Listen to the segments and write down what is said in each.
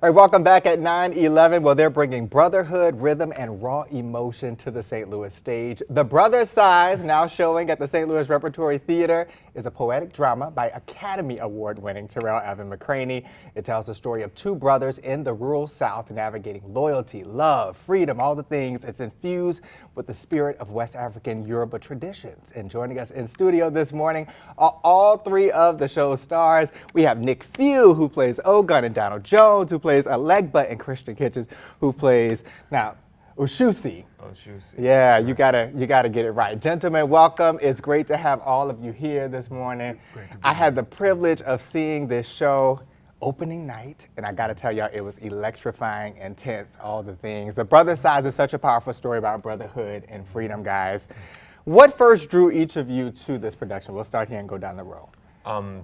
All right, welcome back at 9/11. Well, they're bringing brotherhood, rhythm, and raw emotion to the St. Louis stage. The Brother Size, now showing at the St. Louis Repertory Theatre, is a poetic drama by Academy Award-winning Terrell Evan McCraney. It tells the story of two brothers in the rural South navigating loyalty, love, freedom, all the things. It's infused with the spirit of West African Yoruba traditions. And joining us in studio this morning are all three of the show's stars. We have Nick Few, who plays Ogun, and Donald Jones, who plays Alegba, and Christian Kitchens, who plays, now, Ushusi. Ushusi. Yeah, you gotta get it right. Gentlemen, welcome. It's great to have all of you here this morning. I had the privilege of seeing this show opening night, and I gotta tell y'all, it was electrifying, intense, all the things. The Brother Size is such a powerful story about brotherhood and freedom, guys. What first drew each of you to this production? We'll start here and go down the row.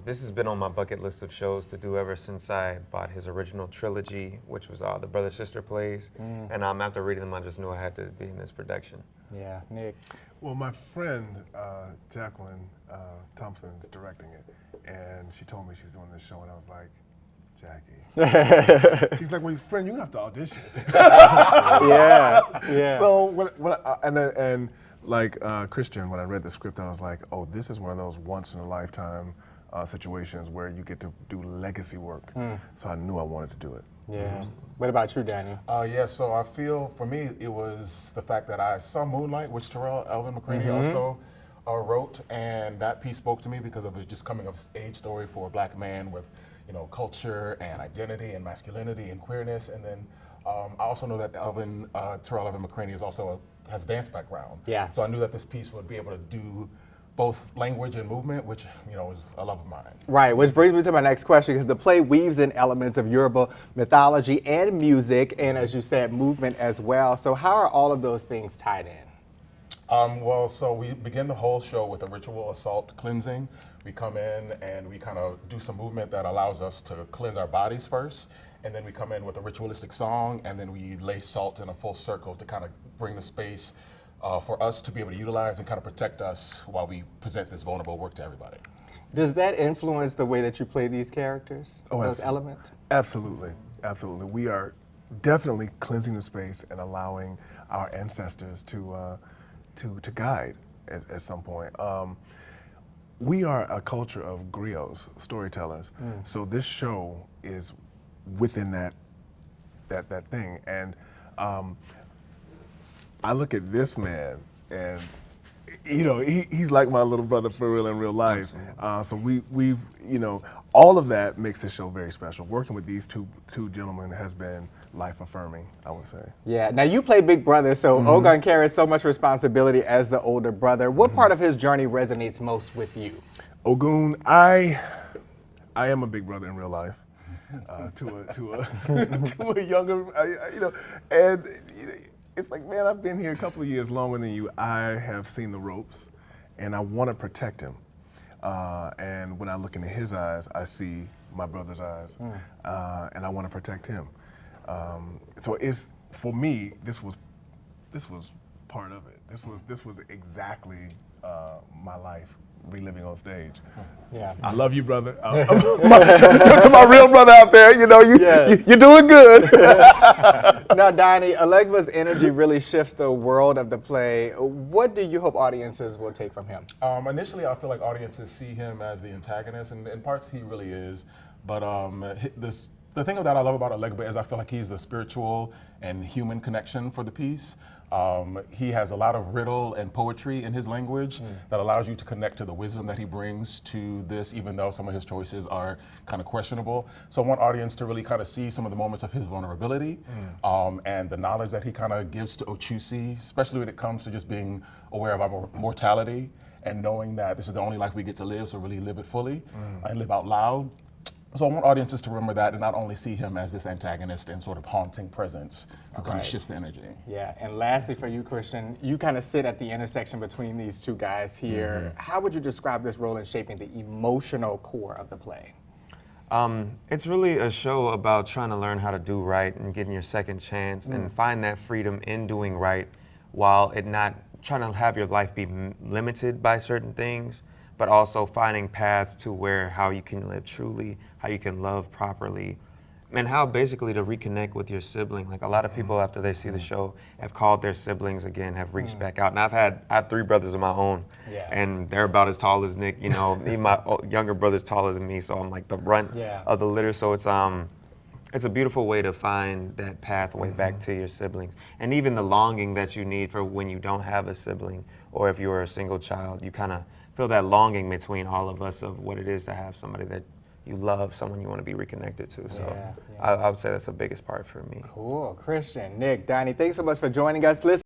This has been on my bucket list of shows to do ever since I bought his original trilogy, which was the brother-sister plays. And after reading them, I just knew I had to be in this production. Yeah, Nick. Well, my friend, Jacqueline Thompson, is directing it, and she told me she's doing this show, and I was like, Jackie. She's like, well, friend, you have to audition. Yeah. So, Christian, when I read the script, I was like, oh, this is one of those once-in-a-lifetime situations where you get to do legacy work. So I knew I wanted to do it. Yeah. What about you, Danny? Yeah, so I feel, for me, it was the fact that I saw Moonlight, which Terrell Elvin McCraney also wrote, and that piece spoke to me because of a just coming of age story for a black man with, culture and identity and masculinity and queerness. And then I also know that Terrell Elvin McCraney is also has a dance background. Yeah. So I knew that this piece would be able to do both language and movement, which is a love of mine. Right, which brings me to my next question, because the play weaves in elements of Yoruba mythology and music, and as you said, movement as well. So how are all of those things tied in? So we begin the whole show with a ritual assault cleansing. We come in and we kind of do some movement that allows us to cleanse our bodies first. And then we come in with a ritualistic song, and then we lay salt in a full circle to kind of bring the space for us to be able to utilize and kind of protect us while we present this vulnerable work to everybody. Does that influence the way that you play these characters, those elements? Absolutely, absolutely. We are definitely cleansing the space and allowing our ancestors to guide at some point. We are a culture of griots, storytellers. So this show is within that thing. And I look at this man, and he's like my little brother for real in real life. So we've all of that makes this show very special. Working with these two gentlemen has been life affirming, I would say. Yeah. Now you play big brother, so Ogun carries so much responsibility as the older brother. What part of his journey resonates most with you? Ogun, I am a big brother in real life. To a younger, and it's like, man, I've been here a couple of years longer than you. I have seen the ropes, and I want to protect him. And when I look into his eyes, I see my brother's eyes, and I want to protect him. So for me, this was part of it. This was exactly my life reliving on stage. Yeah. I love you, brother. To my real brother out there, you're doing good. Now, Donnie, Alegba's energy really shifts the world of the play. What do you hope audiences will take from him? Initially, I feel like audiences see him as the antagonist, and in parts he really is. But the thing that I love about Alegba is I feel like he's the spiritual and human connection for the piece. He has a lot of riddle and poetry in his language that allows you to connect to the wisdom that he brings to this, even though some of his choices are kind of questionable. So I want audience to really kind of see some of the moments of his vulnerability and the knowledge that he kind of gives to Ochusi, especially when it comes to just being aware of our mortality and knowing that this is the only life we get to live, so really live it fully and live out loud. So I want audiences to remember that and not only see him as this antagonist and sort of haunting presence who kind of shifts the energy. Yeah, and lastly for you, Christian, you kind of sit at the intersection between these two guys here. How would you describe this role in shaping the emotional core of the play? It's really a show about trying to learn how to do right and getting your second chance and find that freedom in doing right while it not trying to have your life be limited by certain things, but also finding paths to how you can live truly, how you can love properly, and how basically to reconnect with your sibling. Like a lot of people after they see the show have called their siblings again, have reached back out. And I have 3 brothers of my own, Yeah. and they're about as tall as Nick. You know, even my younger brother's taller than me, so I'm like the runt Yeah. of the litter. So it's a beautiful way to find that pathway back to your siblings, and even the longing that you need for when you don't have a sibling, or if you're a single child, you kind of feel that longing between all of us of what it is to have somebody that you love, someone you want to be reconnected to. So Yeah, I would say that's the biggest part for me. Cool. Christian, Nick, Donnie, thanks so much for joining us. Listen.